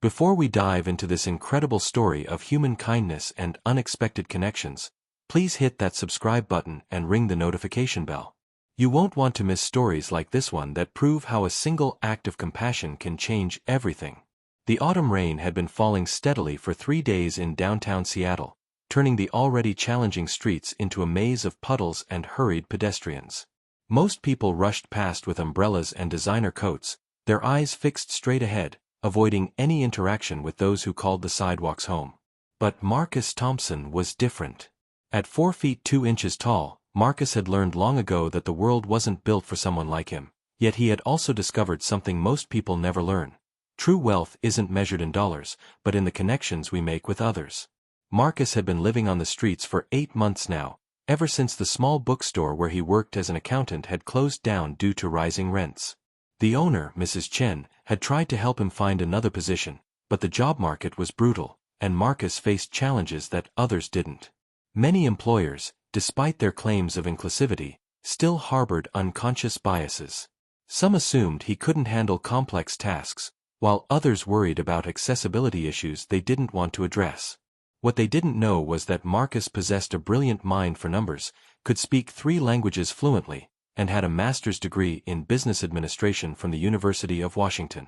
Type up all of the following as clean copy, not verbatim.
Before we dive into this incredible story of human kindness and unexpected connections, please hit that subscribe button and ring the notification bell. You won't want to miss stories like this one that prove how a single act of compassion can change everything. The autumn rain had been falling steadily for 3 days in downtown Seattle, turning the already challenging streets into a maze of puddles and hurried pedestrians. Most people rushed past with umbrellas and designer coats, their eyes fixed straight ahead, avoiding any interaction with those who called the sidewalks home. But Marcus Thompson was different. At 4 feet 2 inches tall, Marcus had learned long ago that the world wasn't built for someone like him, yet he had also discovered something most people never learn. True wealth isn't measured in dollars, but in the connections we make with others. Marcus had been living on the streets for 8 months now, ever since the small bookstore where he worked as an accountant had closed down due to rising rents. The owner, Mrs. Chen, had tried to help him find another position, but the job market was brutal, and Marcus faced challenges that others didn't. Many employers, despite their claims of inclusivity, still harbored unconscious biases. Some assumed he couldn't handle complex tasks, while others worried about accessibility issues they didn't want to address. What they didn't know was that Marcus possessed a brilliant mind for numbers, could speak 3 languages fluently, and had a master's degree in business administration from the University of Washington.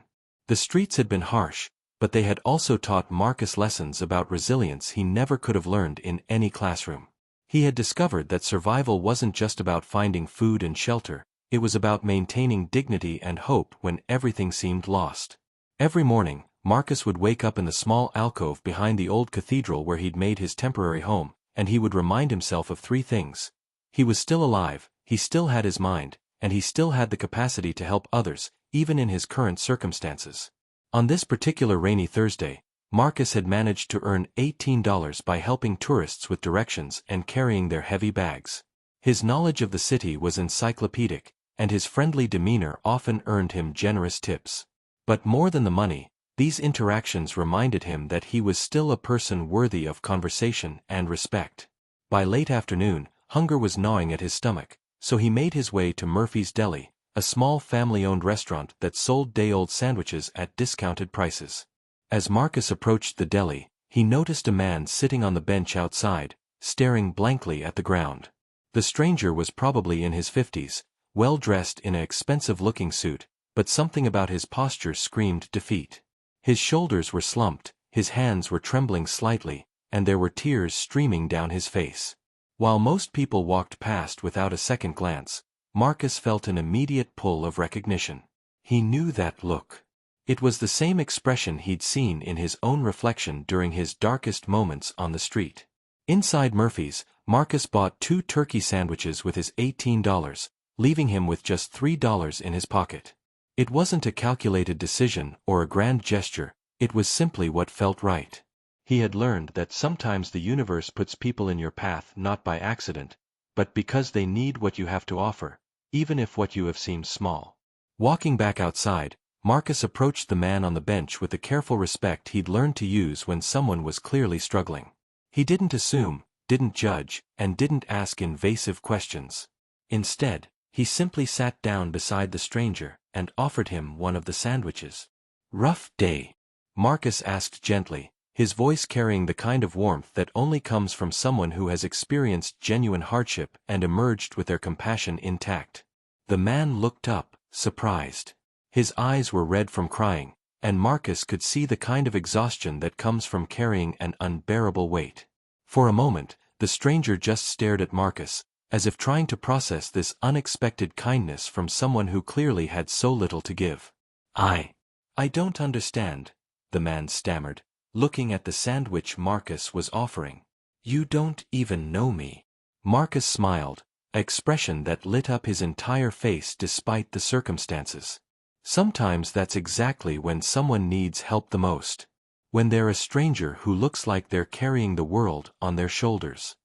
The streets had been harsh, but they had also taught Marcus lessons about resilience he never could have learned in any classroom. He had discovered that survival wasn't just about finding food and shelter, it was about maintaining dignity and hope when everything seemed lost. Every morning, Marcus would wake up in the small alcove behind the old cathedral where he'd made his temporary home, and he would remind himself of 3 things. He was still alive, he still had his mind, and he still had the capacity to help others, even in his current circumstances. On this particular rainy Thursday, Marcus had managed to earn $18 by helping tourists with directions and carrying their heavy bags. His knowledge of the city was encyclopedic, and his friendly demeanor often earned him generous tips. But more than the money, these interactions reminded him that he was still a person worthy of conversation and respect. By late afternoon, hunger was gnawing at his stomach, so he made his way to Murphy's Deli, a small family-owned restaurant that sold day-old sandwiches at discounted prices. As Marcus approached the deli, he noticed a man sitting on the bench outside, staring blankly at the ground. The stranger was probably in his 50s, well-dressed in an expensive-looking suit, but something about his posture screamed defeat. His shoulders were slumped, his hands were trembling slightly, and there were tears streaming down his face. While most people walked past without a second glance, Marcus felt an immediate pull of recognition. He knew that look. It was the same expression he'd seen in his own reflection during his darkest moments on the street. Inside Murphy's, Marcus bought 2 turkey sandwiches with his $18, leaving him with just $3 in his pocket. It wasn't a calculated decision or a grand gesture, it was simply what felt right. He had learned that sometimes the universe puts people in your path not by accident, but because they need what you have to offer, even if what you have seems small. Walking back outside, Marcus approached the man on the bench with the careful respect he'd learned to use when someone was clearly struggling. He didn't assume, didn't judge, and didn't ask invasive questions. Instead, he simply sat down beside the stranger and offered him one of the sandwiches. "Rough day?" Marcus asked gently, his voice carrying the kind of warmth that only comes from someone who has experienced genuine hardship and emerged with their compassion intact. The man looked up, surprised. His eyes were red from crying, and Marcus could see the kind of exhaustion that comes from carrying an unbearable weight. For a moment, the stranger just stared at Marcus, as if trying to process this unexpected kindness from someone who clearly had so little to give. I don't understand," the man stammered, looking at the sandwich Marcus was offering. "You don't even know me." Marcus smiled, an expression that lit up his entire face despite the circumstances. Sometimes that's exactly when someone needs help the most. When they're a stranger who looks like they're carrying the world on their shoulders.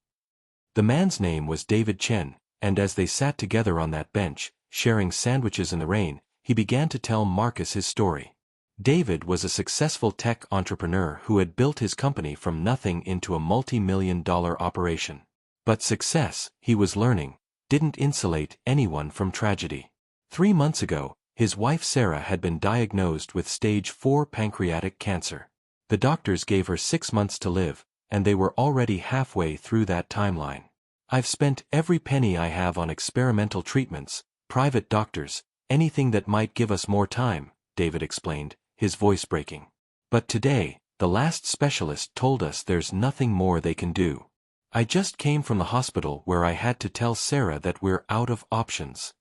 The man's name was David Chen, and as they sat together on that bench, sharing sandwiches in the rain, he began to tell Marcus his story. David was a successful tech entrepreneur who had built his company from nothing into a multi-million-dollar operation. But success, he was learning, didn't insulate anyone from tragedy. 3 months ago, His wife Sarah had been diagnosed with stage 4 pancreatic cancer. The doctors gave her 6 months to live, and they were already halfway through that timeline. I've spent every penny I have on experimental treatments, private doctors, anything that might give us more time, David explained, his voice breaking. But today, the last specialist told us there's nothing more they can do. I just came from the hospital where I had to tell Sarah that we're out of options.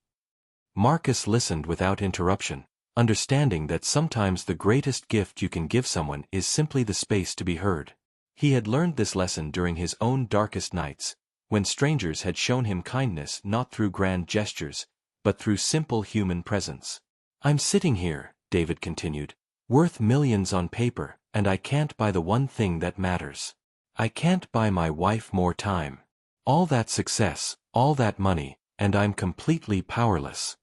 Marcus listened without interruption, understanding that sometimes the greatest gift you can give someone is simply the space to be heard. He had learned this lesson during his own darkest nights, when strangers had shown him kindness not through grand gestures, but through simple human presence. I'm sitting here, David continued, worth millions on paper, and I can't buy the one thing that matters. I can't buy my wife more time. All that success, all that money, and I'm completely powerless.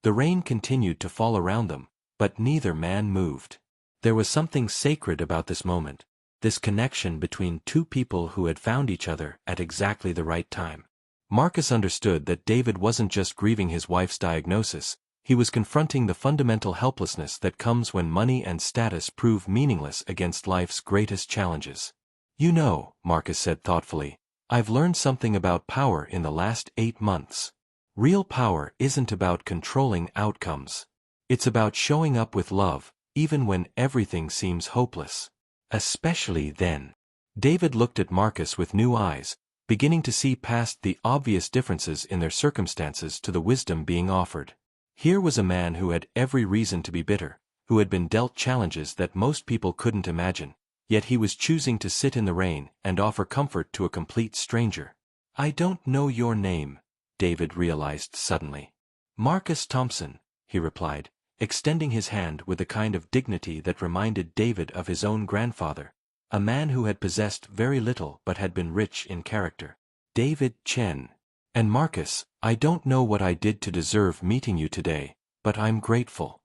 The rain continued to fall around them, but neither man moved. There was something sacred about this moment, this connection between two people who had found each other at exactly the right time. Marcus understood that David wasn't just grieving his wife's diagnosis, he was confronting the fundamental helplessness that comes when money and status prove meaningless against life's greatest challenges. You know, Marcus said thoughtfully, I've learned something about power in the last 8 months. Real power isn't about controlling outcomes. It's about showing up with love, even when everything seems hopeless. Especially then. David looked at Marcus with new eyes, beginning to see past the obvious differences in their circumstances to the wisdom being offered. Here was a man who had every reason to be bitter, who had been dealt challenges that most people couldn't imagine, yet he was choosing to sit in the rain and offer comfort to a complete stranger. I don't know your name, David realized suddenly. Marcus Thompson, he replied, extending his hand with a kind of dignity that reminded David of his own grandfather, a man who had possessed very little but had been rich in character. David Chen. And Marcus, I don't know what I did to deserve meeting you today, but I'm grateful.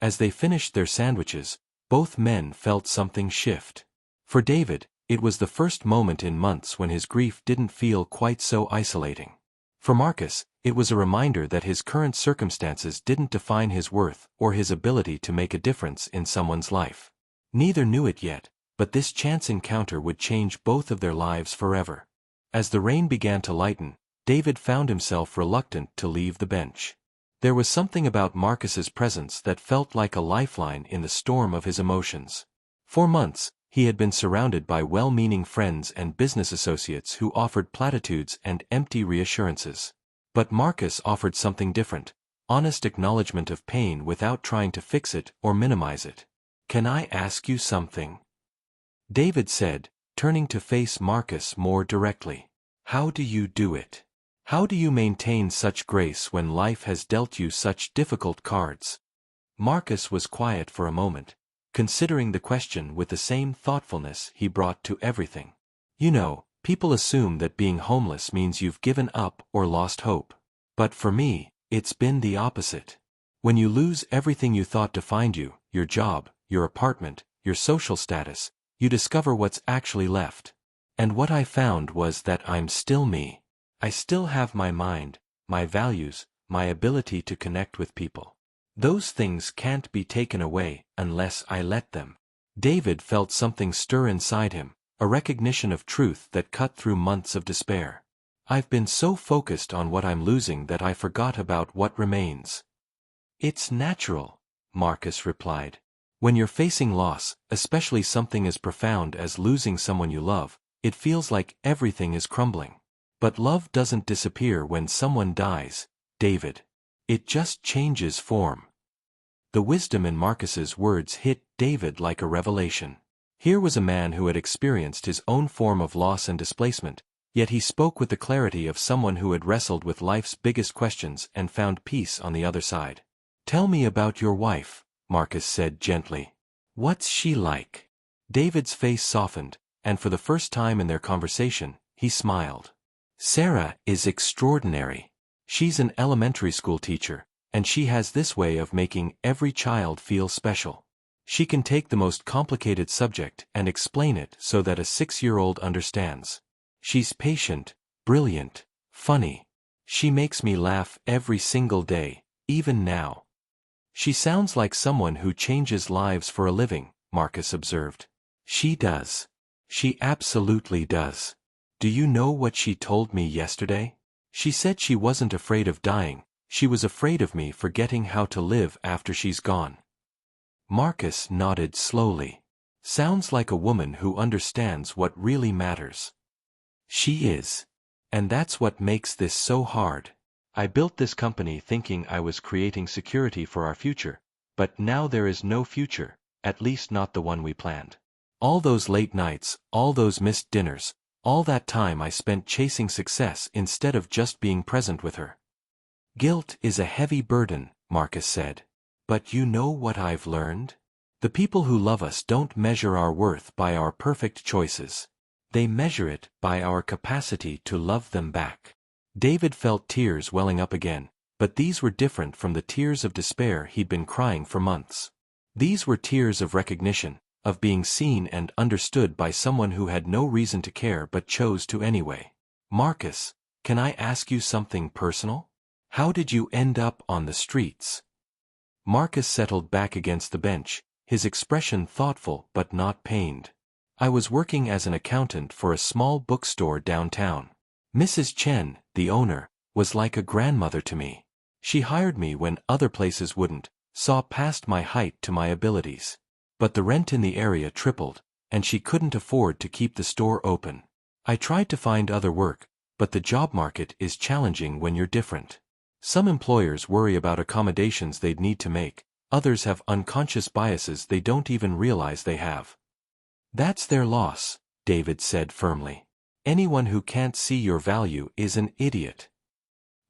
As they finished their sandwiches, both men felt something shift. For David, it was the first moment in months when his grief didn't feel quite so isolating. For Marcus, it was a reminder that his current circumstances didn't define his worth or his ability to make a difference in someone's life. Neither knew it yet, but this chance encounter would change both of their lives forever. As the rain began to lighten, David found himself reluctant to leave the bench. There was something about Marcus's presence that felt like a lifeline in the storm of his emotions. For months, he had been surrounded by well-meaning friends and business associates who offered platitudes and empty reassurances. But Marcus offered something different, honest acknowledgement of pain without trying to fix it or minimize it. Can I ask you something? David said, turning to face Marcus more directly. How do you do it? How do you maintain such grace when life has dealt you such difficult cards? Marcus was quiet for a moment, considering the question with the same thoughtfulness he brought to everything. You know, people assume that being homeless means you've given up or lost hope. But for me, it's been the opposite. When you lose everything you thought defined you, your job, your apartment, your social status, you discover what's actually left. And what I found was that I'm still me. I still have my mind, my values, my ability to connect with people. Those things can't be taken away unless I let them. David felt something stir inside him, a recognition of truth that cut through months of despair. I've been so focused on what I'm losing that I forgot about what remains. It's natural, Marcus replied. When you're facing loss, especially something as profound as losing someone you love, it feels like everything is crumbling. But love doesn't disappear when someone dies, David. It just changes form. The wisdom in Marcus's words hit David like a revelation. Here was a man who had experienced his own form of loss and displacement, yet he spoke with the clarity of someone who had wrestled with life's biggest questions and found peace on the other side. Tell me about your wife, Marcus said gently. What's she like? David's face softened, and for the first time in their conversation, he smiled. Sarah is extraordinary. She's an elementary school teacher, and she has this way of making every child feel special. She can take the most complicated subject and explain it so that a 6-year-old understands. She's patient, brilliant, funny. She makes me laugh every single day, even now. She sounds like someone who changes lives for a living, Marcus observed. She does. She absolutely does. Do you know what she told me yesterday? She said she wasn't afraid of dying, she was afraid of me forgetting how to live after she's gone. Marcus nodded slowly. Sounds like a woman who understands what really matters. She is. And that's what makes this so hard. I built this company thinking I was creating security for our future, but now there is no future, at least not the one we planned. All those late nights, all those missed dinners, all that time I spent chasing success instead of just being present with her. Guilt is a heavy burden, Marcus said. But you know what I've learned? The people who love us don't measure our worth by our perfect choices. They measure it by our capacity to love them back. David felt tears welling up again, but these were different from the tears of despair he'd been crying for months. These were tears of recognition, of being seen and understood by someone who had no reason to care but chose to anyway. Marcus, can I ask you something personal? How did you end up on the streets? Marcus settled back against the bench, his expression thoughtful but not pained. I was working as an accountant for a small bookstore downtown. Mrs. Chen, the owner, was like a grandmother to me. She hired me when other places wouldn't, saw past my height to my abilities. But the rent in the area tripled, and she couldn't afford to keep the store open. I tried to find other work, but the job market is challenging when you're different. Some employers worry about accommodations they'd need to make, others have unconscious biases they don't even realize they have. That's their loss, David said firmly. Anyone who can't see your value is an idiot.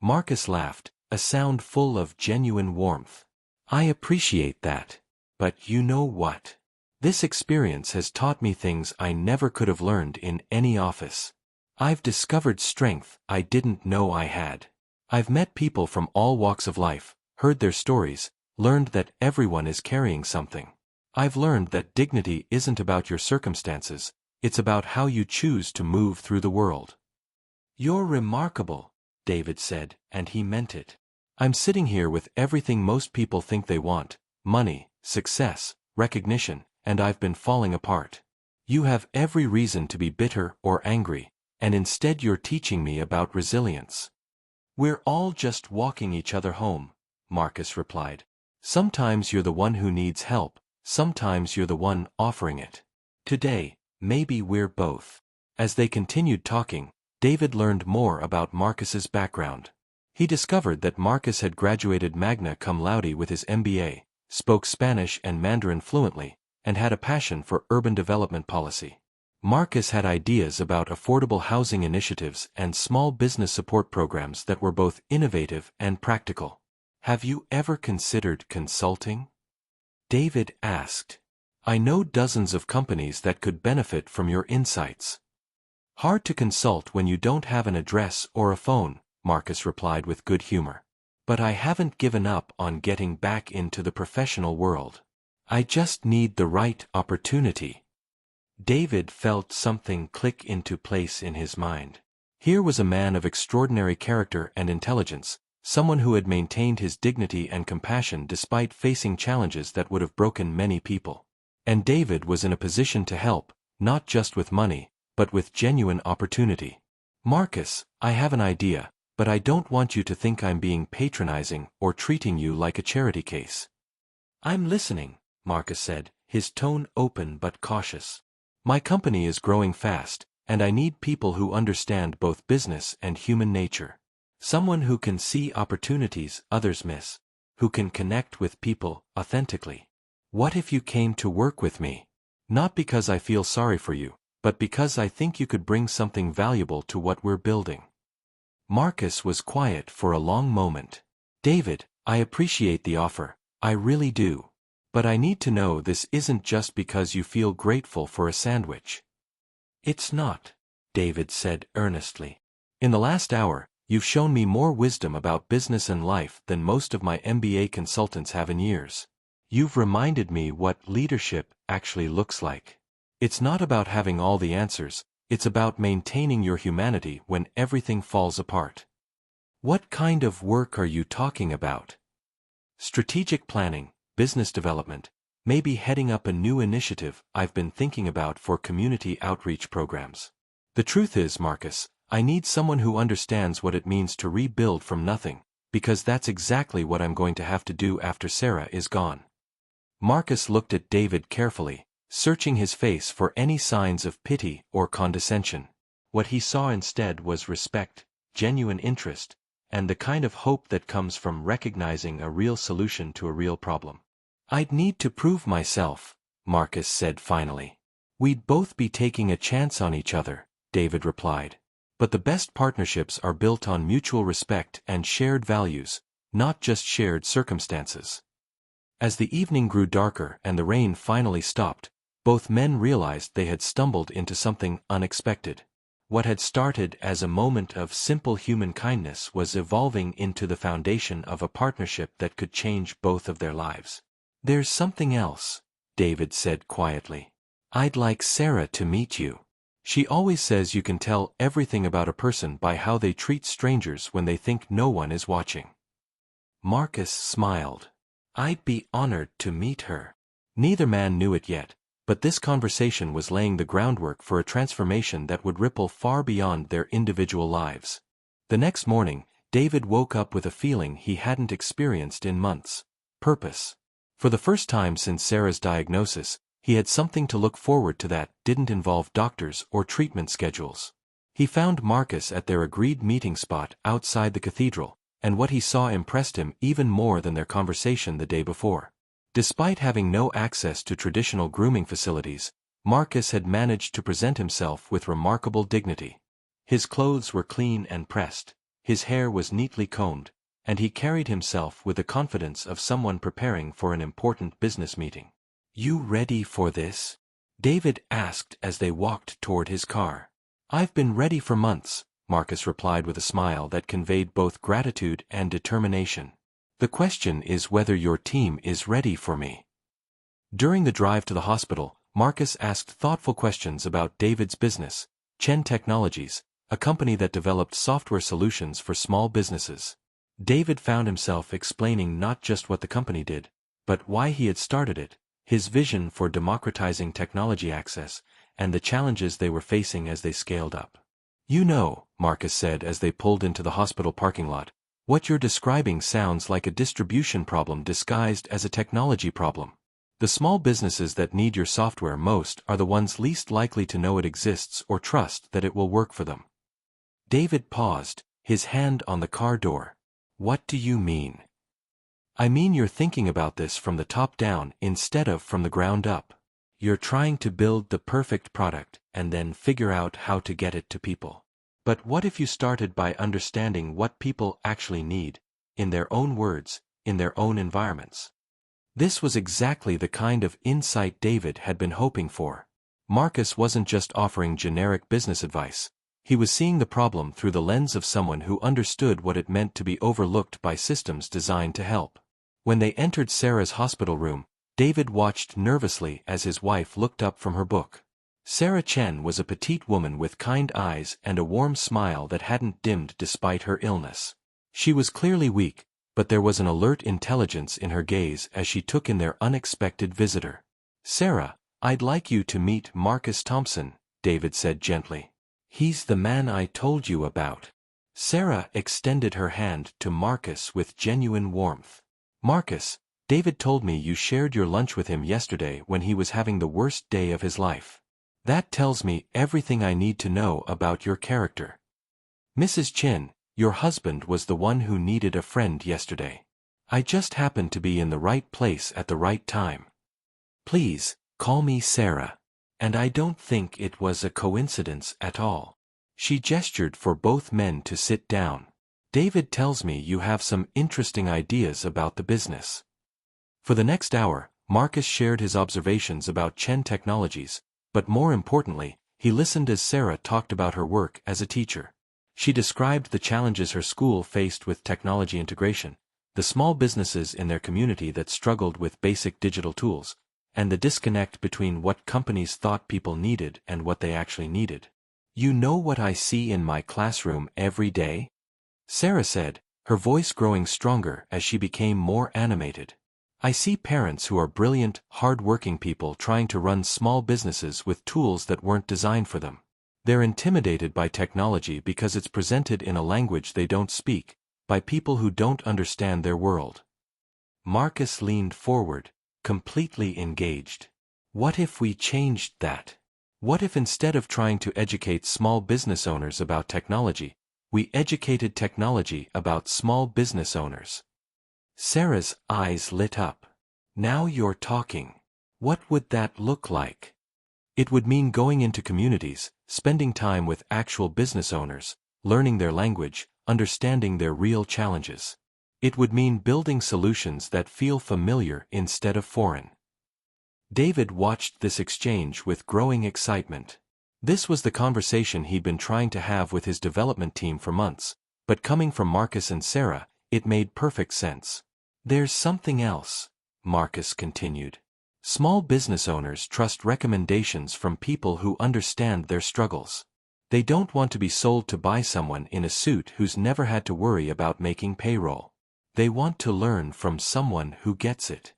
Marcus laughed, a sound full of genuine warmth. I appreciate that. But you know what? This experience has taught me things I never could have learned in any office. I've discovered strength I didn't know I had. I've met people from all walks of life, heard their stories, learned that everyone is carrying something. I've learned that dignity isn't about your circumstances, it's about how you choose to move through the world. You're remarkable, David said, and he meant it. I'm sitting here with everything most people think they want: money, success, recognition, and I've been falling apart. You have every reason to be bitter or angry, and instead you're teaching me about resilience. We're all just walking each other home, Marcus replied. Sometimes you're the one who needs help, sometimes you're the one offering it. Today, maybe we're both. As they continued talking, David learned more about Marcus's background. He discovered that Marcus had graduated magna cum laude with his MBA, spoke Spanish and Mandarin fluently, and had a passion for urban development policy. Marcus had ideas about affordable housing initiatives and small business support programs that were both innovative and practical. Have you ever considered consulting? David asked. I know dozens of companies that could benefit from your insights. Hard to consult when you don't have an address or a phone, Marcus replied with good humor. But I haven't given up on getting back into the professional world. I just need the right opportunity. David felt something click into place in his mind. Here was a man of extraordinary character and intelligence, someone who had maintained his dignity and compassion despite facing challenges that would have broken many people. And David was in a position to help, not just with money, but with genuine opportunity. Marcus, I have an idea, but I don't want you to think I'm being patronizing or treating you like a charity case. I'm listening, Marcus said, his tone open but cautious. My company is growing fast, and I need people who understand both business and human nature. Someone who can see opportunities others miss, who can connect with people authentically. What if you came to work with me? Not because I feel sorry for you, but because I think you could bring something valuable to what we're building. Marcus was quiet for a long moment. David, I appreciate the offer, I really do. But I need to know this isn't just because you feel grateful for a sandwich. It's not, David said earnestly. In the last hour, you've shown me more wisdom about business and life than most of my MBA consultants have in years. You've reminded me what leadership actually looks like. It's not about having all the answers, it's about maintaining your humanity when everything falls apart. What kind of work are you talking about? Strategic planning, business development, maybe heading up a new initiative I've been thinking about for community outreach programs. The truth is, Marcus, I need someone who understands what it means to rebuild from nothing, because that's exactly what I'm going to have to do after Sarah is gone. Marcus looked at David carefully, searching his face for any signs of pity or condescension. What he saw instead was respect, genuine interest, and the kind of hope that comes from recognizing a real solution to a real problem. I'd need to prove myself, Marcus said finally. We'd both be taking a chance on each other, David replied. But the best partnerships are built on mutual respect and shared values, not just shared circumstances. As the evening grew darker and the rain finally stopped, both men realized they had stumbled into something unexpected. What had started as a moment of simple human kindness was evolving into the foundation of a partnership that could change both of their lives. There's something else, David said quietly. I'd like Sarah to meet you. She always says you can tell everything about a person by how they treat strangers when they think no one is watching. Marcus smiled. I'd be honored to meet her. Neither man knew it yet, but this conversation was laying the groundwork for a transformation that would ripple far beyond their individual lives. The next morning, David woke up with a feeling he hadn't experienced in months: purpose. For the first time since Sarah's diagnosis, he had something to look forward to that didn't involve doctors or treatment schedules. He found Marcus at their agreed meeting spot outside the cathedral, and what he saw impressed him even more than their conversation the day before. Despite having no access to traditional grooming facilities, Marcus had managed to present himself with remarkable dignity. His clothes were clean and pressed, his hair was neatly combed, and he carried himself with the confidence of someone preparing for an important business meeting. You ready for this? David asked as they walked toward his car. I've been ready for months, Marcus replied with a smile that conveyed both gratitude and determination. The question is whether your team is ready for me. During the drive to the hospital, Marcus asked thoughtful questions about David's business, Chen Technologies, a company that developed software solutions for small businesses. David found himself explaining not just what the company did, but why he had started it, his vision for democratizing technology access, and the challenges they were facing as they scaled up. You know, Marcus said as they pulled into the hospital parking lot, what you're describing sounds like a distribution problem disguised as a technology problem. The small businesses that need your software most are the ones least likely to know it exists or trust that it will work for them. David paused, his hand on the car door. What do you mean? I mean you're thinking about this from the top down instead of from the ground up. You're trying to build the perfect product and then figure out how to get it to people. But what if you started by understanding what people actually need, in their own words, in their own environments? This was exactly the kind of insight David had been hoping for. Marcus wasn't just offering generic business advice. He was seeing the problem through the lens of someone who understood what it meant to be overlooked by systems designed to help. When they entered Sarah's hospital room, David watched nervously as his wife looked up from her book. Sarah Chen was a petite woman with kind eyes and a warm smile that hadn't dimmed despite her illness. She was clearly weak, but there was an alert intelligence in her gaze as she took in their unexpected visitor. Sarah, I'd like you to meet Marcus Thompson, David said gently. He's the man I told you about. Sarah extended her hand to Marcus with genuine warmth. Marcus, David told me you shared your lunch with him yesterday when he was having the worst day of his life. That tells me everything I need to know about your character. Mrs. Chin, your husband was the one who needed a friend yesterday. I just happened to be in the right place at the right time. Please, call me Sarah. And I don't think it was a coincidence at all. She gestured for both men to sit down. David tells me you have some interesting ideas about the business. For the next hour, Marcus shared his observations about Chen Technologies, but more importantly, he listened as Sarah talked about her work as a teacher. She described the challenges her school faced with technology integration, the small businesses in their community that struggled with basic digital tools, and the disconnect between what companies thought people needed and what they actually needed. You know what I see in my classroom every day? Sarah said, her voice growing stronger as she became more animated. I see parents who are brilliant, hard-working people trying to run small businesses with tools that weren't designed for them. They're intimidated by technology because it's presented in a language they don't speak, by people who don't understand their world. Marcus leaned forward, completely engaged. What if we changed that? What if instead of trying to educate small business owners about technology, we educated technology about small business owners? Sarah's eyes lit up. Now you're talking. What would that look like? It would mean going into communities, spending time with actual business owners, learning their language, understanding their real challenges. It would mean building solutions that feel familiar instead of foreign. David watched this exchange with growing excitement. This was the conversation he'd been trying to have with his development team for months, but coming from Marcus and Sarah, it made perfect sense. There's something else, Marcus continued. Small business owners trust recommendations from people who understand their struggles. They don't want to be sold to by someone in a suit who's never had to worry about making payroll. They want to learn from someone who gets it.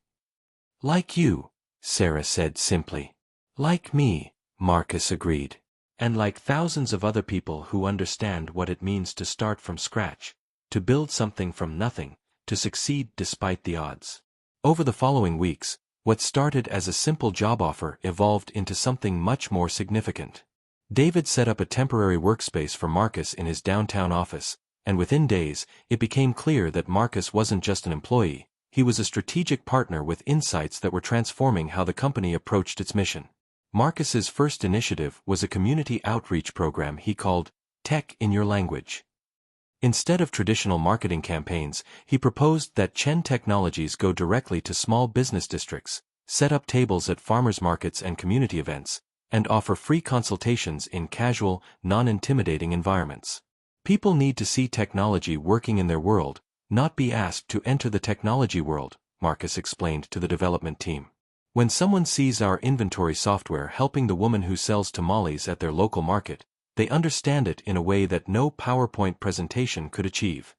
Like you, Sarah said simply. Like me, Marcus agreed. And like thousands of other people who understand what it means to start from scratch, to build something from nothing, to succeed despite the odds. Over the following weeks, what started as a simple job offer evolved into something much more significant. David set up a temporary workspace for Marcus in his downtown office, and within days, it became clear that Marcus wasn't just an employee, he was a strategic partner with insights that were transforming how the company approached its mission. Marcus's first initiative was a community outreach program he called Tech in Your Language. Instead of traditional marketing campaigns, he proposed that Chen Technologies go directly to small business districts, set up tables at farmers markets and community events, and offer free consultations in casual, non-intimidating environments. People need to see technology working in their world, not be asked to enter the technology world, Marcus explained to the development team. When someone sees our inventory software helping the woman who sells tamales at their local market, they understand it in a way that no PowerPoint presentation could achieve.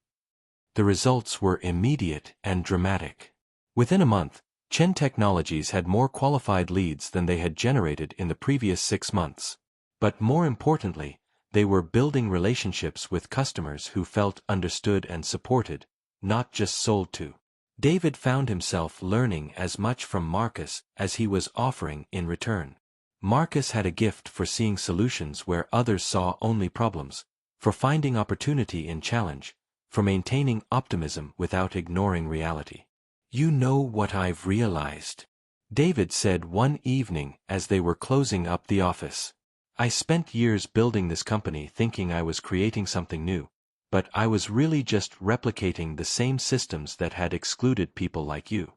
The results were immediate and dramatic. Within a month, Chen Technologies had more qualified leads than they had generated in the previous 6 months. But more importantly, they were building relationships with customers who felt understood and supported, not just sold to. David found himself learning as much from Marcus as he was offering in return. Marcus had a gift for seeing solutions where others saw only problems, for finding opportunity in challenge, for maintaining optimism without ignoring reality. You know what I've realized, David said one evening as they were closing up the office. I spent years building this company thinking I was creating something new, but I was really just replicating the same systems that had excluded people like you.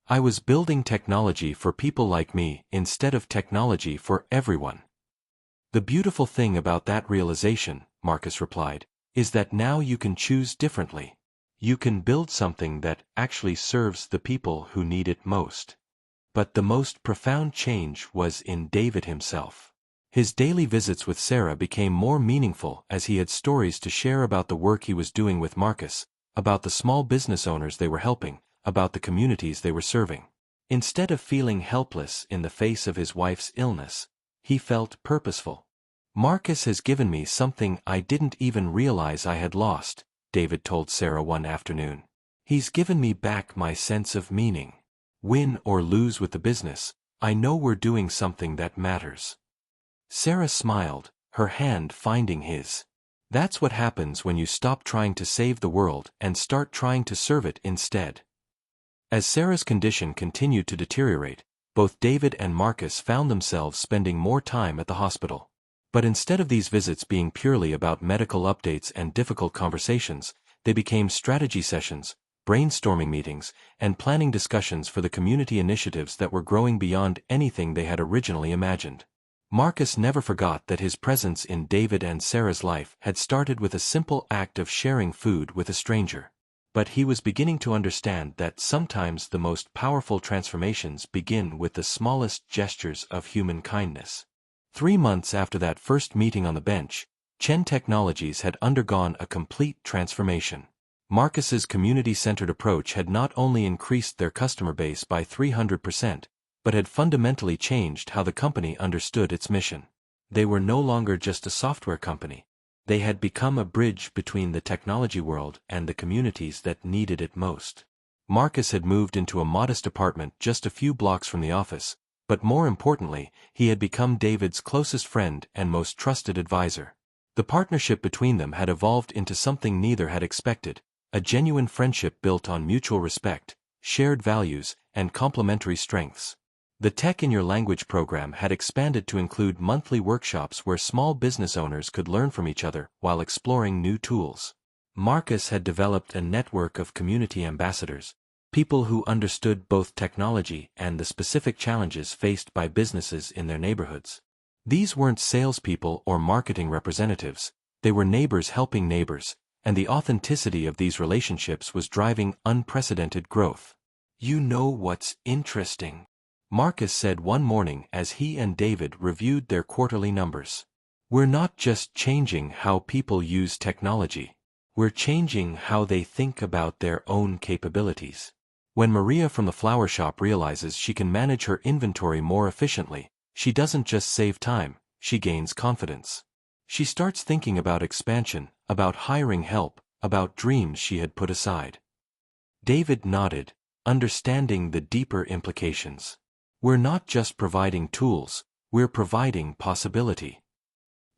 I was building technology for people like me instead of technology for everyone. The beautiful thing about that realization, Marcus replied, is that now you can choose differently. You can build something that actually serves the people who need it most. But the most profound change was in David himself. His daily visits with Sarah became more meaningful as he had stories to share about the work he was doing with Marcus, about the small business owners they were helping, about the communities they were serving. Instead of feeling helpless in the face of his wife's illness, he felt purposeful. Marcus has given me something I didn't even realize I had lost, David told Sarah one afternoon. He's given me back my sense of meaning. Win or lose with the business, I know we're doing something that matters. Sarah smiled, her hand finding his. That's what happens when you stop trying to save the world and start trying to serve it instead. As Sarah's condition continued to deteriorate, both David and Marcus found themselves spending more time at the hospital. But instead of these visits being purely about medical updates and difficult conversations, they became strategy sessions, brainstorming meetings, and planning discussions for the community initiatives that were growing beyond anything they had originally imagined. Marcus never forgot that his presence in David and Sarah's life had started with a simple act of sharing food with a stranger. But he was beginning to understand that sometimes the most powerful transformations begin with the smallest gestures of human kindness. 3 months after that first meeting on the bench, Chen Technologies had undergone a complete transformation. Marcus's community-centered approach had not only increased their customer base by 300%, but had fundamentally changed how the company understood its mission. They were no longer just a software company. They had become a bridge between the technology world and the communities that needed it most. Marcus had moved into a modest apartment just a few blocks from the office, but more importantly, he had become David's closest friend and most trusted advisor. The partnership between them had evolved into something neither had expected, a genuine friendship built on mutual respect, shared values, and complementary strengths. The Tech in Your Language program had expanded to include monthly workshops where small business owners could learn from each other while exploring new tools. Marcus had developed a network of community ambassadors, people who understood both technology and the specific challenges faced by businesses in their neighborhoods. These weren't salespeople or marketing representatives, they were neighbors helping neighbors, and the authenticity of these relationships was driving unprecedented growth. "You know what's interesting?" Marcus said one morning as he and David reviewed their quarterly numbers. "We're not just changing how people use technology. We're changing how they think about their own capabilities." When Maria from the flower shop realizes she can manage her inventory more efficiently, she doesn't just save time, she gains confidence. She starts thinking about expansion, about hiring help, about dreams she had put aside. David nodded, understanding the deeper implications. "We're not just providing tools, we're providing possibility."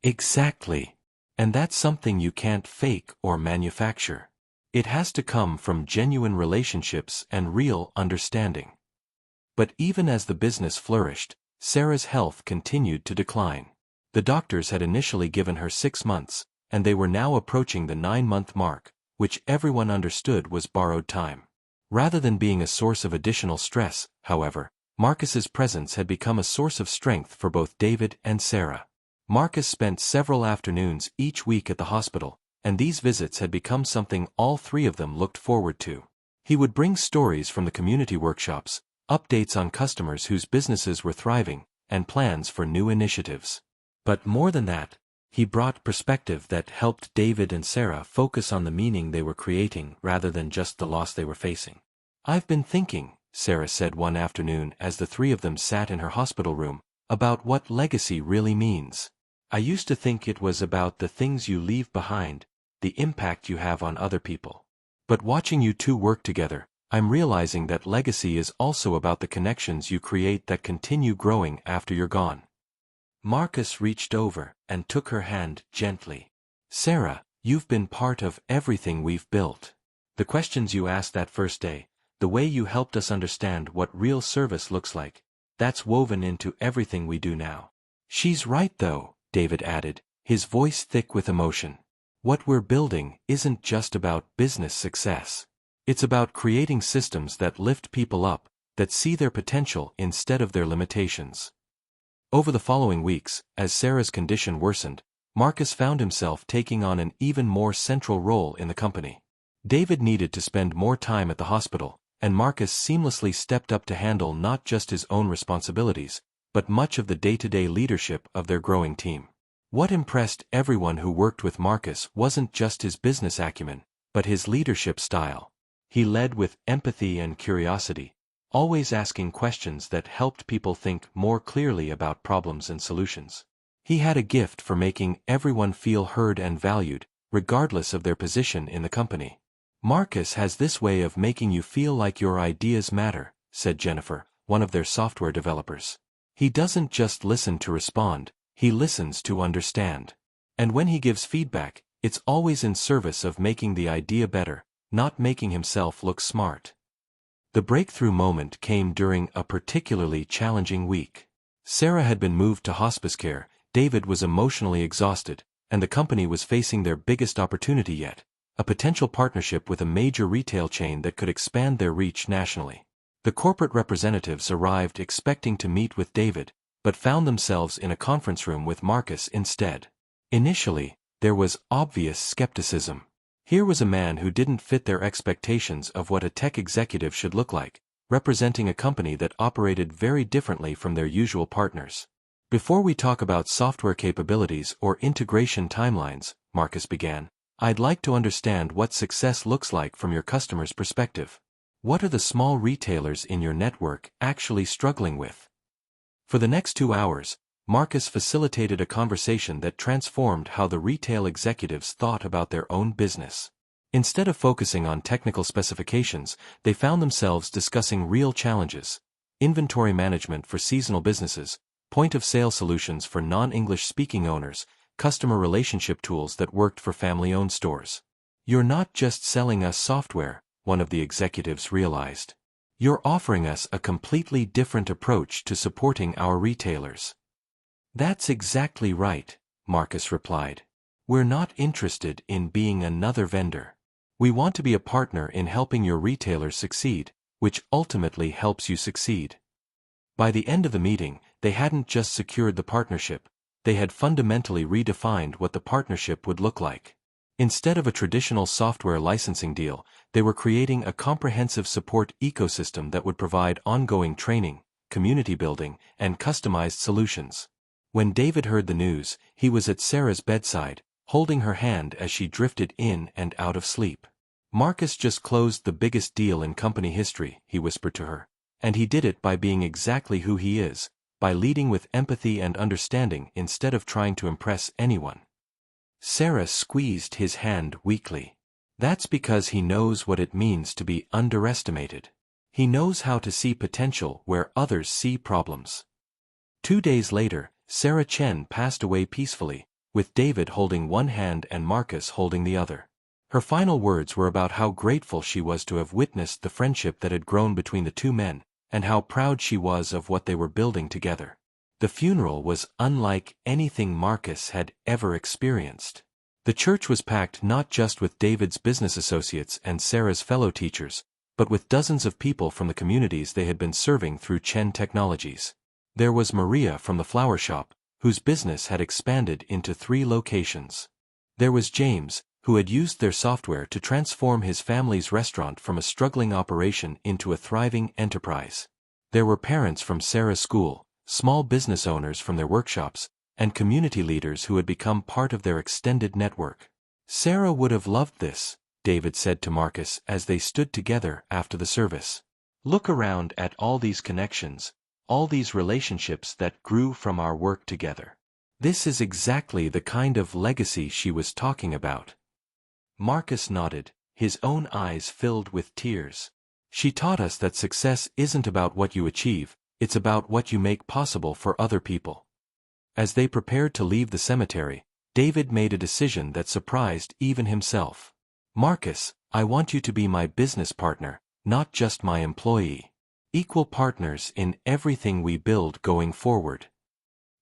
Exactly. And that's something you can't fake or manufacture. It has to come from genuine relationships and real understanding. But even as the business flourished, Sarah's health continued to decline. The doctors had initially given her 6 months, and they were now approaching the 9-month mark, which everyone understood was borrowed time. Rather than being a source of additional stress, however, Marcus's presence had become a source of strength for both David and Sarah. Marcus spent several afternoons each week at the hospital, and these visits had become something all three of them looked forward to. He would bring stories from the community workshops, updates on customers whose businesses were thriving, and plans for new initiatives. But more than that, he brought perspective that helped David and Sarah focus on the meaning they were creating rather than just the loss they were facing. "I've been thinking," Sarah said one afternoon as the three of them sat in her hospital room, "about what legacy really means. I used to think it was about the things you leave behind, the impact you have on other people. But watching you two work together, I'm realizing that legacy is also about the connections you create that continue growing after you're gone." Marcus reached over and took her hand gently. "Sarah, you've been part of everything we've built. The questions you asked that first day, the way you helped us understand what real service looks like, that's woven into everything we do now." "She's right though," David added, his voice thick with emotion. "What we're building isn't just about business success. It's about creating systems that lift people up, that see their potential instead of their limitations." Over the following weeks, as Sarah's condition worsened, Marcus found himself taking on an even more central role in the company. David needed to spend more time at the hospital, and Marcus seamlessly stepped up to handle not just his own responsibilities, but much of the day-to-day leadership of their growing team. What impressed everyone who worked with Marcus wasn't just his business acumen, but his leadership style. He led with empathy and curiosity, always asking questions that helped people think more clearly about problems and solutions. He had a gift for making everyone feel heard and valued, regardless of their position in the company. "Marcus has this way of making you feel like your ideas matter," said Jennifer, one of their software developers. "He doesn't just listen to respond, he listens to understand. And when he gives feedback, it's always in service of making the idea better, not making himself look smart." The breakthrough moment came during a particularly challenging week. Sarah had been moved to hospice care, David was emotionally exhausted, and the company was facing their biggest opportunity yet, a potential partnership with a major retail chain that could expand their reach nationally. The corporate representatives arrived expecting to meet with David, but found themselves in a conference room with Marcus instead. Initially, there was obvious skepticism. Here was a man who didn't fit their expectations of what a tech executive should look like, representing a company that operated very differently from their usual partners. "Before we talk about software capabilities or integration timelines," Marcus began, I'd like to understand what success looks like from your customer's perspective. What are the small retailers in your network actually struggling with? For the next 2 hours, Marcus facilitated a conversation that transformed how the retail executives thought about their own business. Instead of focusing on technical specifications, they found themselves discussing real challenges: inventory management for seasonal businesses, point-of-sale solutions for non-English speaking owners, customer relationship tools that worked for family-owned stores. You're not just selling us software, one of the executives realized. You're offering us a completely different approach to supporting our retailers. That's exactly right, Marcus replied. We're not interested in being another vendor. We want to be a partner in helping your retailers succeed, which ultimately helps you succeed. By the end of the meeting, they hadn't just secured the partnership, they had fundamentally redefined what the partnership would look like. Instead of a traditional software licensing deal, they were creating a comprehensive support ecosystem that would provide ongoing training, community building, and customized solutions. When David heard the news, he was at Sarah's bedside, holding her hand as she drifted in and out of sleep. Marcus just closed the biggest deal in company history, he whispered to her. And he did it by being exactly who he is, by leading with empathy and understanding instead of trying to impress anyone. Sarah squeezed his hand weakly. That's because he knows what it means to be underestimated. He knows how to see potential where others see problems. 2 days later, Sarah Chen passed away peacefully, with David holding one hand and Marcus holding the other. Her final words were about how grateful she was to have witnessed the friendship that had grown between the two men, and how proud she was of what they were building together. The funeral was unlike anything Marcus had ever experienced. The church was packed not just with David's business associates and Sarah's fellow teachers, but with dozens of people from the communities they had been serving through Chen Technologies. There was Maria from the flower shop, whose business had expanded into 3 locations. There was James, who had used their software to transform his family's restaurant from a struggling operation into a thriving enterprise. There were parents from Sarah's school, small business owners from their workshops, and community leaders who had become part of their extended network. Sarah would have loved this, David said to Marcus as they stood together after the service. Look around at all these connections, all these relationships that grew from our work together. This is exactly the kind of legacy she was talking about. Marcus nodded, his own eyes filled with tears. She taught us that success isn't about what you achieve, it's about what you make possible for other people. As they prepared to leave the cemetery, David made a decision that surprised even himself. Marcus, I want you to be my business partner, not just my employee. Equal partners in everything we build going forward.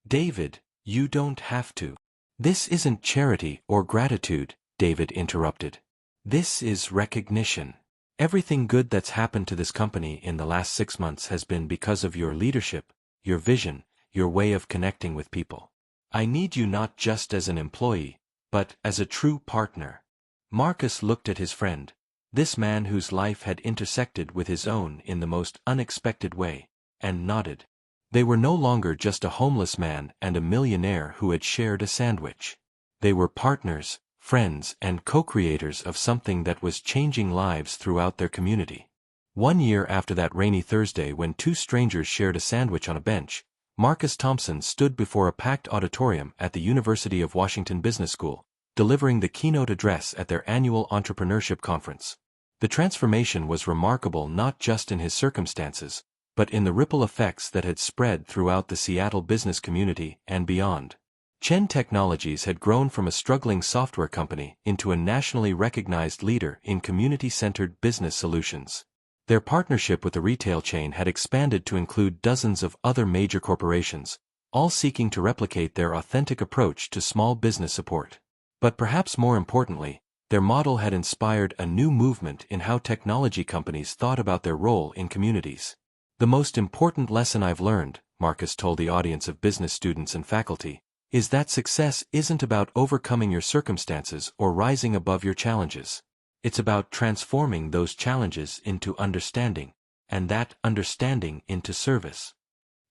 David, you don't have to. This isn't charity or gratitude, David interrupted. This is recognition. Everything good that's happened to this company in the last 6 months has been because of your leadership, your vision, your way of connecting with people. I need you not just as an employee, but as a true partner. Marcus looked at his friend, this man whose life had intersected with his own in the most unexpected way, and nodded. They were no longer just a homeless man and a millionaire who had shared a sandwich. They were partners, friends, and co-creators of something that was changing lives throughout their community. 1 year after that rainy Thursday when 2 strangers shared a sandwich on a bench, Marcus Thompson stood before a packed auditorium at the University of Washington Business School, delivering the keynote address at their annual entrepreneurship conference. The transformation was remarkable not just in his circumstances, but in the ripple effects that had spread throughout the Seattle business community and beyond. Chen Technologies had grown from a struggling software company into a nationally recognized leader in community-centered business solutions. Their partnership with the retail chain had expanded to include dozens of other major corporations, all seeking to replicate their authentic approach to small business support. But perhaps more importantly, their model had inspired a new movement in how technology companies thought about their role in communities. The most important lesson I've learned, Marcus told the audience of business students and faculty, is that success isn't about overcoming your circumstances or rising above your challenges. It's about transforming those challenges into understanding, and that understanding into service.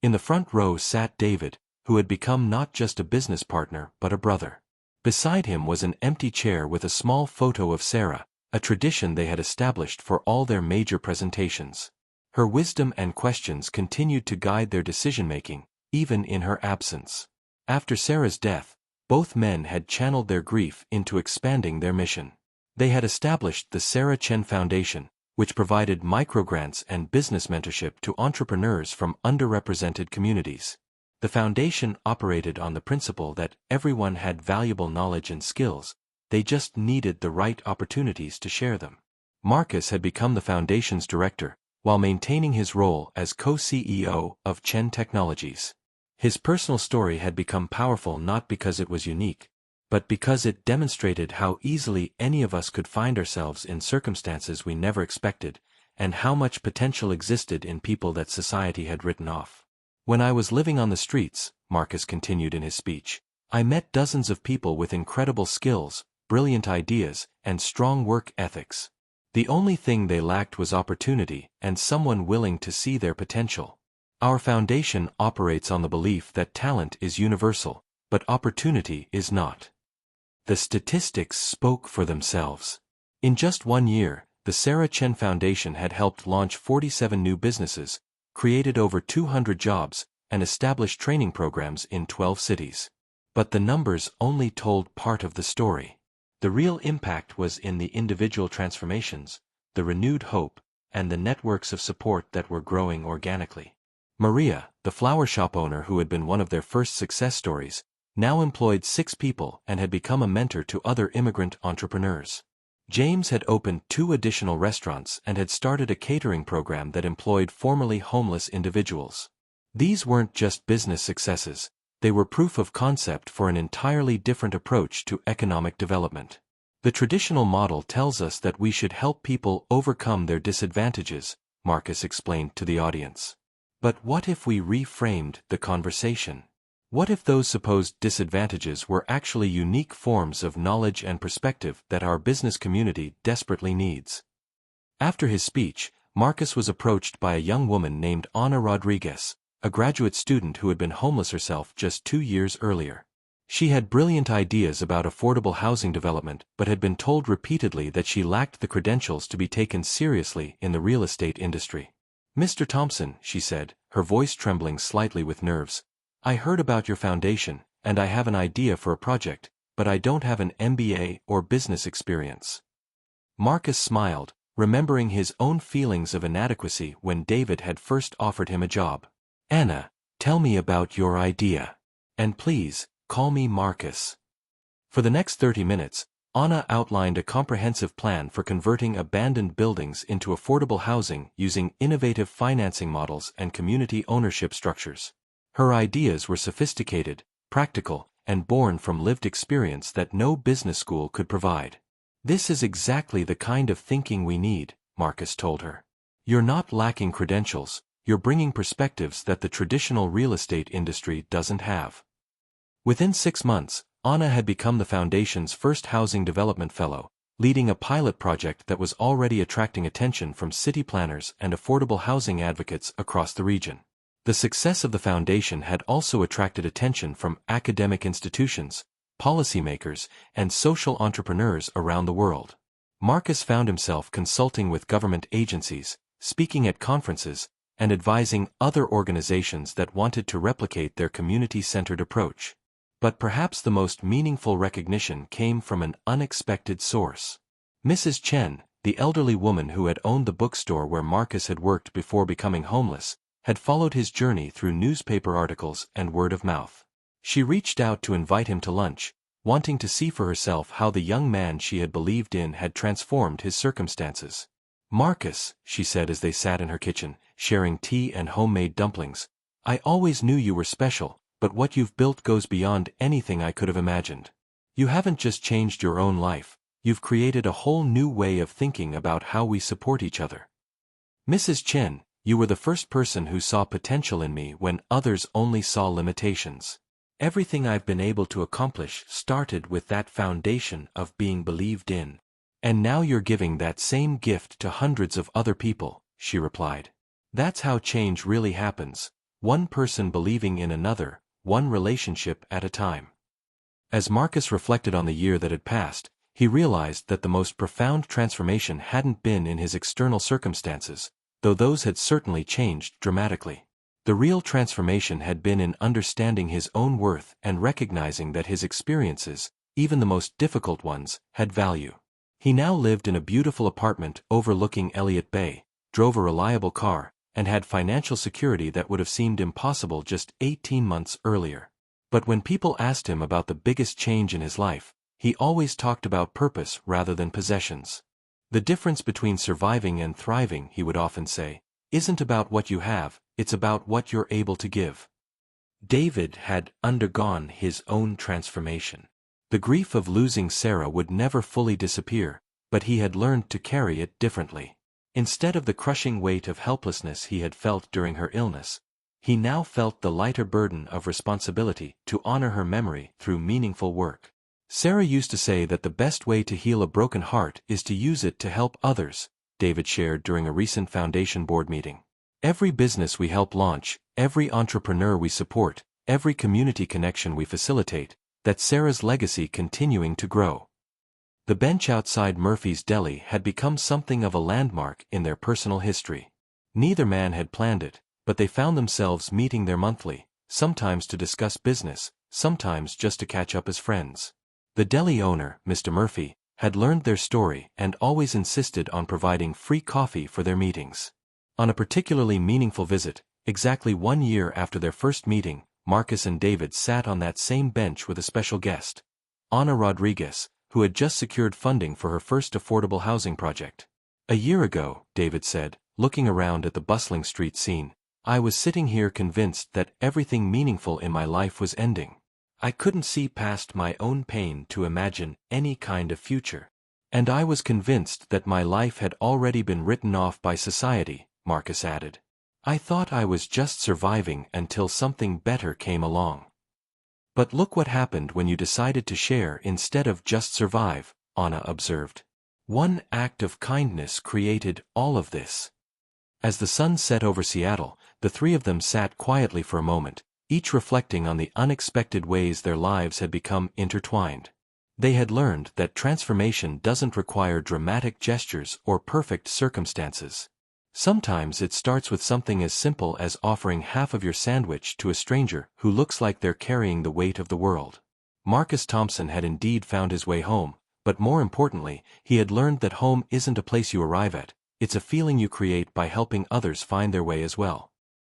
In the front row sat David, who had become not just a business partner but a brother. Beside him was an empty chair with a small photo of Sarah, a tradition they had established for all their major presentations. Her wisdom and questions continued to guide their decision-making, even in her absence. After Sarah's death, both men had channeled their grief into expanding their mission. They had established the Sarah Chen Foundation, which provided microgrants and business mentorship to entrepreneurs from underrepresented communities. The foundation operated on the principle that everyone had valuable knowledge and skills, they just needed the right opportunities to share them. Marcus had become the foundation's director, while maintaining his role as co-CEO of Chen Technologies. His personal story had become powerful not because it was unique, but because it demonstrated how easily any of us could find ourselves in circumstances we never expected, and how much potential existed in people that society had written off. When I was living on the streets, Marcus continued in his speech, I met dozens of people with incredible skills, brilliant ideas, and strong work ethics. The only thing they lacked was opportunity and someone willing to see their potential. Our foundation operates on the belief that talent is universal, but opportunity is not. The statistics spoke for themselves. In just 1 year, the Sarah Chen Foundation had helped launch 47 new businesses, created over 200 jobs, and established training programs in 12 cities. But the numbers only told part of the story. The real impact was in the individual transformations, the renewed hope, and the networks of support that were growing organically. Maria, the flower shop owner who had been one of their first success stories, now employed 6 people and had become a mentor to other immigrant entrepreneurs. James had opened 2 additional restaurants and had started a catering program that employed formerly homeless individuals. These weren't just business successes, they were proof of concept for an entirely different approach to economic development. The traditional model tells us that we should help people overcome their disadvantages, Marcus explained to the audience. But what if we reframed the conversation? What if those supposed disadvantages were actually unique forms of knowledge and perspective that our business community desperately needs? After his speech, Marcus was approached by a young woman named Ana Rodriguez, a graduate student who had been homeless herself just 2 years earlier. She had brilliant ideas about affordable housing development but had been told repeatedly that she lacked the credentials to be taken seriously in the real estate industry. Mr. Thompson, she said, her voice trembling slightly with nerves, I heard about your foundation, and I have an idea for a project, but I don't have an MBA or business experience. Marcus smiled, remembering his own feelings of inadequacy when David had first offered him a job. Anna, tell me about your idea. And please, call me Marcus. For the next 30 minutes, Anna outlined a comprehensive plan for converting abandoned buildings into affordable housing using innovative financing models and community ownership structures. Her ideas were sophisticated, practical, and born from lived experience that no business school could provide. This is exactly the kind of thinking we need, Marcus told her. You're not lacking credentials, you're bringing perspectives that the traditional real estate industry doesn't have. Within 6 months, Anna had become the foundation's first housing development fellow, leading a pilot project that was already attracting attention from city planners and affordable housing advocates across the region. The success of the foundation had also attracted attention from academic institutions, policymakers, and social entrepreneurs around the world. Marcus found himself consulting with government agencies, speaking at conferences, and advising other organizations that wanted to replicate their community-centered approach. But perhaps the most meaningful recognition came from an unexpected source. Mrs. Chen, the elderly woman who had owned the bookstore where Marcus had worked before becoming homeless, had followed his journey through newspaper articles and word of mouth. She reached out to invite him to lunch, wanting to see for herself how the young man she had believed in had transformed his circumstances. Marcus, she said as they sat in her kitchen, sharing tea and homemade dumplings, I always knew you were special, but what you've built goes beyond anything I could have imagined. You haven't just changed your own life, you've created a whole new way of thinking about how we support each other. Mrs. Chen, you were the first person who saw potential in me when others only saw limitations. Everything I've been able to accomplish started with that foundation of being believed in. And now you're giving that same gift to hundreds of other people, she replied. That's how change really happens, one person believing in another, one relationship at a time. As Marcus reflected on the year that had passed, he realized that the most profound transformation hadn't been in his external circumstances, though those had certainly changed dramatically. The real transformation had been in understanding his own worth and recognizing that his experiences, even the most difficult ones, had value. He now lived in a beautiful apartment overlooking Elliott Bay, drove a reliable car, and had financial security that would have seemed impossible just 18 months earlier. But when people asked him about the biggest change in his life, he always talked about purpose rather than possessions. The difference between surviving and thriving, he would often say, isn't about what you have, it's about what you're able to give. David had undergone his own transformation. The grief of losing Sarah would never fully disappear, but he had learned to carry it differently. Instead of the crushing weight of helplessness he had felt during her illness, he now felt the lighter burden of responsibility to honor her memory through meaningful work. Sarah used to say that the best way to heal a broken heart is to use it to help others, David shared during a recent foundation board meeting. Every business we help launch, every entrepreneur we support, every community connection we facilitate, that's Sarah's legacy continuing to grow. The bench outside Murphy's Deli had become something of a landmark in their personal history. Neither man had planned it, but they found themselves meeting there monthly, sometimes to discuss business, sometimes just to catch up as friends. The deli owner, Mr. Murphy, had learned their story and always insisted on providing free coffee for their meetings. On a particularly meaningful visit, exactly 1 year after their first meeting, Marcus and David sat on that same bench with a special guest, Ana Rodriguez, who had just secured funding for her first affordable housing project. "A year ago," David said, looking around at the bustling street scene, "I was sitting here convinced that everything meaningful in my life was ending. I couldn't see past my own pain to imagine any kind of future. And I was convinced that my life had already been written off by society," Marcus added. "I thought I was just surviving until something better came along." "But look what happened when you decided to share instead of just survive," Ana observed. "One act of kindness created all of this." As the sun set over Seattle, the three of them sat quietly for a moment, each reflecting on the unexpected ways their lives had become intertwined. They had learned that transformation doesn't require dramatic gestures or perfect circumstances. Sometimes it starts with something as simple as offering half of your sandwich to a stranger who looks like they're carrying the weight of the world. Marcus Thompson had indeed found his way home, but more importantly, he had learned that home isn't a place you arrive at, it's a feeling you create by helping others find their way as well.